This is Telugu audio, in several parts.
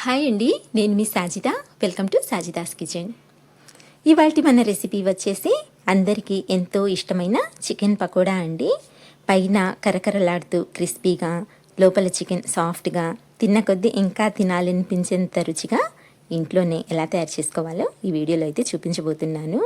హాయ్ అండి, నేను మీ Sajida. Welcome to Sajida's kitchen. ఇవాల్టి మన రెసిపీ వచ్చేసి అందరికీ ఎంతో ఇష్టమైన చికెన్ పకోడా అండి. పైన కరకరలాడుతూ క్రిస్పీగా, లోపల చికెన్ సాఫ్ట్గా, తిన్న కొద్దీ ఇంకా తినాలనిపించేంత రుచిగా ఇంట్లోనే ఎలా తయారు చేసుకోవాలో ఈ వీడియోలో అయితే చూపించబోతున్నాను.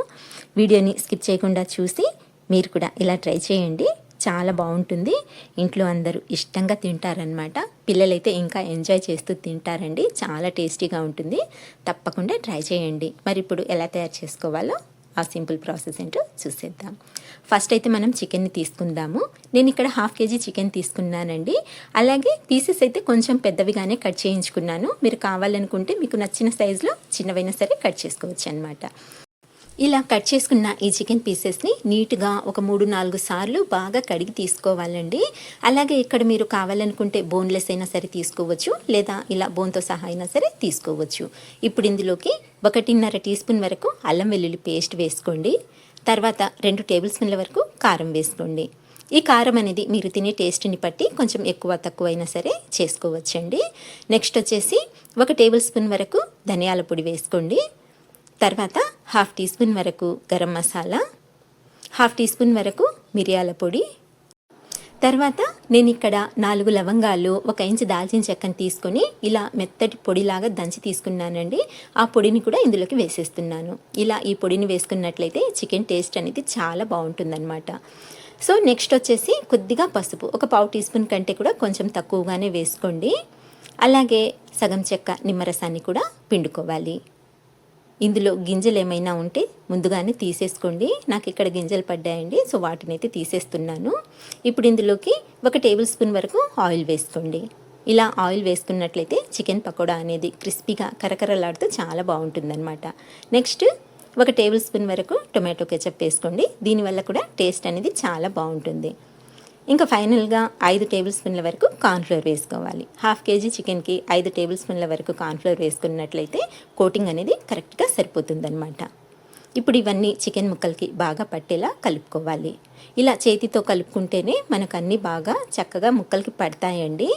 వీడియోని స్కిప్ చేయకుండా చూసి మీరు కూడా ఇలా ట్రై చేయండి. చాలా బాగుంటుంది. ఇంట్లో అందరూ ఇష్టంగా తింటారనమాట. పిల్లలైతే ఇంకా ఎంజాయ్ చేస్తూ తింటారండి. చాలా టేస్టీగా ఉంటుంది. తప్పకుండా ట్రై చేయండి. మరి ఇప్పుడు ఎలా తయారు చేసుకోవాలో ఆ సింపుల్ ప్రాసెస్ ఏంటో చూసేద్దాం. ఫస్ట్ అయితే మనం చికెన్ని తీసుకుందాము. నేను ఇక్కడ 1/2 kg చికెన్ తీసుకున్నానండి. అలాగే పీసెస్ అయితే కొంచెం పెద్దవిగానే కట్ చేయించుకున్నాను. మీరు కావాలనుకుంటే మీకు నచ్చిన సైజులో చిన్నవైనా సరే కట్ చేసుకోవచ్చు అనమాట. ఇలా కట్ చేసుకున్న ఈ చికెన్ పీసెస్ని నీట్గా ఒక 3-4 సార్లు బాగా కడిగి తీసుకోవాలండి. అలాగే ఇక్కడ మీరు కావాలనుకుంటే బోన్లెస్ అయినా సరే తీసుకోవచ్చు, లేదా ఇలా బోన్తో సహా అయినా సరే తీసుకోవచ్చు. ఇప్పుడు ఇందులోకి 1.5 టీ స్పూన్ వరకు అల్లం వెల్లుల్లి పేస్ట్ వేసుకోండి. తర్వాత 2 టేబుల్ స్పూన్ల వరకు కారం వేసుకోండి. ఈ కారం అనేది మీరు తినే టేస్ట్ని బట్టి కొంచెం ఎక్కువ తక్కువ అయినా సరే చేసుకోవచ్చండి. నెక్స్ట్ వచ్చేసి 1 టేబుల్ స్పూన్ వరకు ధనియాల పొడి వేసుకోండి. తర్వాత 1/2 టీ స్పూన్ వరకు గరం మసాలా, 1/2 టీ స్పూన్ వరకు మిరియాల పొడి. తర్వాత నేను ఇక్కడ 4 లవంగాలు, 1 ఇంచు దాల్చిన చెక్కను తీసుకొని ఇలా మెత్తటి పొడిలాగా దంచి తీసుకున్నానండి. ఆ పొడిని కూడా ఇందులోకి వేసేస్తున్నాను. ఇలా ఈ పొడిని వేసుకున్నట్లయితే చికెన్ టేస్ట్ అనేది చాలా బాగుంటుందన్నమాట. సో నెక్స్ట్ వచ్చేసి కొద్దిగా పసుపు, ఒక 1/4 టీ స్పూన్ కంటే కూడా కొంచెం తక్కువగానే వేసుకోండి. అలాగే సగం చెక్క నిమ్మరసాన్ని కూడా పిండుకోవాలి. ఇందులో గింజలు ఏమైనా ఉంటే ముందుగానే తీసేసుకోండి. నాకు ఇక్కడ గింజలు పడ్డాయండి, సో వాటిని అయితే తీసేస్తున్నాను. ఇప్పుడు ఇందులోకి 1 టేబుల్ స్పూన్ వరకు ఆయిల్ వేసుకోండి. ఇలా ఆయిల్ వేసుకున్నట్లయితే చికెన్ పకోడా అనేది క్రిస్పీగా కరకరలాడుతూ చాలా బాగుంటుందన్నమాట. నెక్స్ట్ 1 టేబుల్ స్పూన్ వరకు టొమాటో కెచప్ వేసుకోండి. దీనివల్ల కూడా టేస్ట్ అనేది చాలా బాగుంటుంది. ఇంకా ఫైనల్గా 5 టేబుల్ స్పూన్ల వరకు కార్న్ఫ్లోర్ వేసుకోవాలి. 1/2 kg చికెన్కి 5 టేబుల్ స్పూన్ల వరకు కార్న్ఫ్లోర్ వేసుకున్నట్లయితే కోటింగ్ అనేది కరెక్ట్గా సరిపోతుందన్నమాట. ఇప్పుడు ఇవన్నీ చికెన్ ముక్కలకి బాగా పట్టేలా కలుపుకోవాలి. ఇలా చేతితో కలుపుకుంటేనే మనకు అన్నీ బాగా చక్కగా ముక్కలకి పడతాయండి.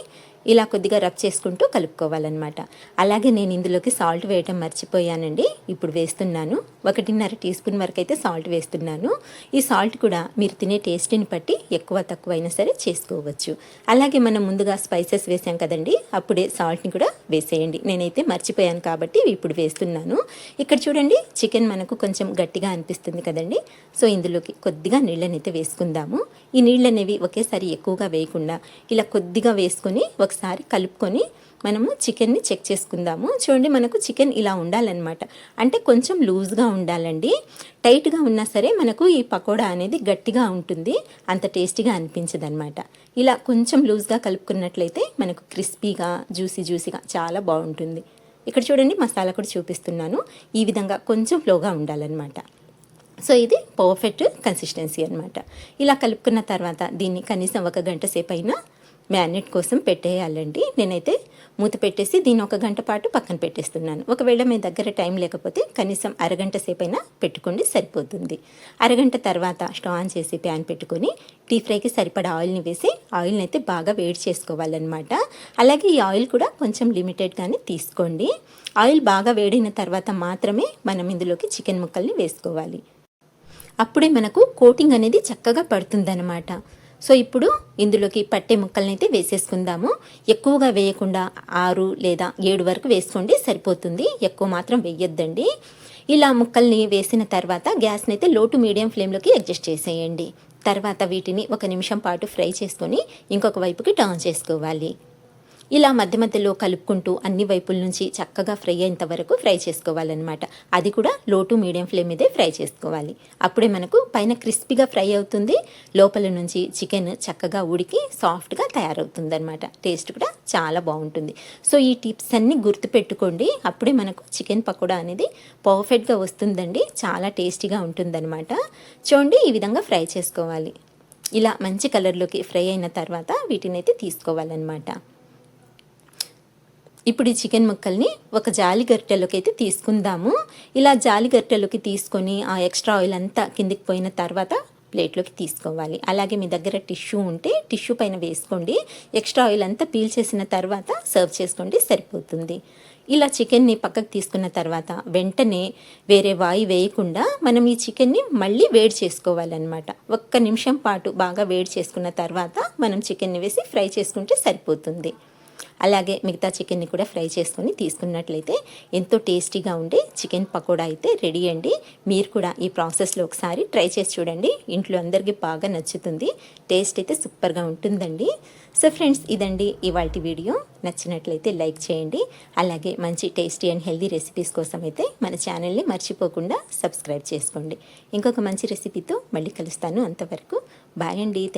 ఇలా కొద్దిగా రబ్ చేసుకుంటూ కలుపుకోవాలన్నమాట. అలాగే నేను ఇందులోకి సాల్ట్ వేయటం మర్చిపోయానండి. ఇప్పుడు వేస్తున్నాను. 1.5 టీ స్పూన్ వరకు అయితే సాల్ట్ వేస్తున్నాను. ఈ సాల్ట్ కూడా మీరు తినే టేస్ట్ని బట్టి ఎక్కువ తక్కువ అయినా సరే చేసుకోవచ్చు. అలాగే మనం ముందుగా స్పైసెస్ వేసాం కదండి, అప్పుడే సాల్ట్ని కూడా వేసేయండి. నేనైతే మర్చిపోయాను కాబట్టి ఇప్పుడు వేస్తున్నాను. ఇక్కడ చూడండి, చికెన్ మనకు కొంచెం గట్టిగా అనిపిస్తుంది కదండి. సో ఇందులోకి కొద్దిగా నీళ్ళని అయితే వేసుకుందాము. ఈ నీళ్ళు అనేవి ఒకేసారి ఎక్కువగా వేయకుండా ఇలా కొద్దిగా వేసుకొని ఒకసారి కలుపుకొని మనము చికెన్ని చెక్ చేసుకుందాము. చూడండి, మనకు చికెన్ ఇలా ఉండాలన్నమాట. అంటే కొంచెం లూజ్గా ఉండాలండి. టైట్గా ఉన్నా సరే మనకు ఈ పకోడా అనేది గట్టిగా ఉంటుంది, అంత టేస్టీగా అనిపించదన్నమాట. ఇలా కొంచెం లూజ్గా కలుపుకున్నట్లయితే మనకు క్రిస్పీగా జ్యూసీగా చాలా బాగుంటుంది. ఇక్కడ చూడండి, మసాలా కూడా చూపిస్తున్నాను. ఈ విధంగా కొంచెం ఫ్లోగా ఉండాలన్నమాట. సో ఇది పర్ఫెక్ట్ కన్సిస్టెన్సీ అనమాట. ఇలా కలుపుకున్న తర్వాత దీన్ని కనీసం 1 గంట సేపు అయినా మ్యారినేట్ కోసం పెట్టేయాలండి. నేనైతే మూత పెట్టేసి దీన్ని 1 గంట పాటు పక్కన పెట్టేస్తున్నాను. ఒకవేళ మీ దగ్గర టైం లేకపోతే కనీసం అరగంట సేపు అయినా పెట్టుకోండి, సరిపోతుంది. అరగంట తర్వాత స్టవ్ ఆన్ చేసి ప్యాన్ పెట్టుకొని డీప్ ఫ్రైకి సరిపడా ఆయిల్ని వేసి ఆయిల్ని అయితే బాగా వేడి చేసుకోవాలన్నమాట. అలాగే ఈ ఆయిల్ కూడా కొంచెం లిమిటెడ్గానే తీసుకోండి. ఆయిల్ బాగా వేడిన తర్వాత మాత్రమే మనం ఇందులోకి చికెన్ ముక్కల్ని వేసుకోవాలి. అప్పుడే మనకు కోటింగ్ అనేది చక్కగా పడుతుందన్నమాట. సో ఇప్పుడు ఇందులోకి పట్టే ముక్కల్ని అయితే వేసేసుకుందాము. ఎక్కువగా వేయకుండా 6 లేదా 7 వరకు వేసుకోండి, సరిపోతుంది. ఎక్కువ మాత్రం వేయొద్దండి. ఇలా ముక్కల్ని వేసిన తర్వాత గ్యాస్ని అయితే లో టు మీడియం ఫ్లేమ్లోకి అడ్జస్ట్ చేసేయండి. తర్వాత వీటిని 1 నిమిషం పాటు ఫ్రై చేసుకొని ఇంకొక వైపుకి టర్న్ చేసుకోవాలి. ఇలా మధ్య మధ్యలో కలుపుకుంటూ అన్ని వైపుల నుంచి చక్కగా ఫ్రై అయ్యేంత వరకు ఫ్రై చేసుకోవాలన్నమాట. అది కూడా లో టు మీడియం ఫ్లేమ్ మీదే ఫ్రై చేసుకోవాలి. అప్పుడే మనకు పైన క్రిస్పీగా ఫ్రై అవుతుంది, లోపల నుంచి చికెన్ చక్కగా ఉడికి సాఫ్ట్గా తయారవుతుంది అనమాట. టేస్ట్ కూడా చాలా బాగుంటుంది. సో ఈ టిప్స్ అన్నీ గుర్తుపెట్టుకోండి. అప్పుడే మనకు చికెన్ పకోడా అనేది పర్ఫెక్ట్గా వస్తుందండి. చాలా టేస్టీగా ఉంటుందన్నమాట. చూడండి, ఈ విధంగా ఫ్రై చేసుకోవాలి. ఇలా మంచి కలర్లోకి ఫ్రై అయిన తర్వాత వీటిని అయితే తీసుకోవాలన్నమాట. ఇప్పుడు ఈ చికెన్ ముక్కల్ని ఒక జాలి గరిటెలోకి అయితే తీసుకుందాము. ఇలా జాలి గరిటెలోకి తీసుకొని ఆ ఎక్స్ట్రా ఆయిల్ అంతా కిందికి పోయిన తర్వాత ప్లేట్లోకి తీసుకోవాలి. అలాగే మీ దగ్గర టిష్యూ ఉంటే టిష్యూ పైన వేసుకోండి. ఎక్స్ట్రా ఆయిల్ అంతా పీల్ చేసిన తర్వాత సర్వ్ చేసుకోండి, సరిపోతుంది. ఇలా చికెన్ని పక్కకు తీసుకున్న తర్వాత వెంటనే వేరే వాయి వేయకుండా మనం ఈ చికెన్ని మళ్ళీ వేడి చేసుకోవాలన్నమాట. 1 నిమిషం పాటు బాగా వేడి చేసుకున్న తర్వాత మనం చికెన్ని వేసి ఫ్రై చేసుకుంటే సరిపోతుంది. అలాగే మిగతా చికెన్ని కూడా ఫ్రై చేసుకొని తీసుకున్నట్లయితే ఎంతో టేస్టీగా ఉండే చికెన్ పకోడా అయితే రెడీ అండి. మీరు కూడా ఈ ప్రాసెస్లో ఒకసారి ట్రై చేసి చూడండి. ఇంట్లో అందరికీ బాగా నచ్చుతుంది. టేస్ట్ అయితే సూపర్గా ఉంటుందండి. సో ఫ్రెండ్స్, ఇదండి ఇవాల్టి వీడియో. నచ్చినట్లయితే లైక్ చేయండి. అలాగే మంచి టేస్టీ అండ్ హెల్దీ రెసిపీస్ కోసం అయితే మన ఛానల్ని మర్చిపోకుండా సబ్స్క్రైబ్ చేసుకోండి. ఇంకొక మంచి రెసిపీతో మళ్ళీ కలుస్తాను. అంతవరకు బాయ్ అండి. థ్యాంక్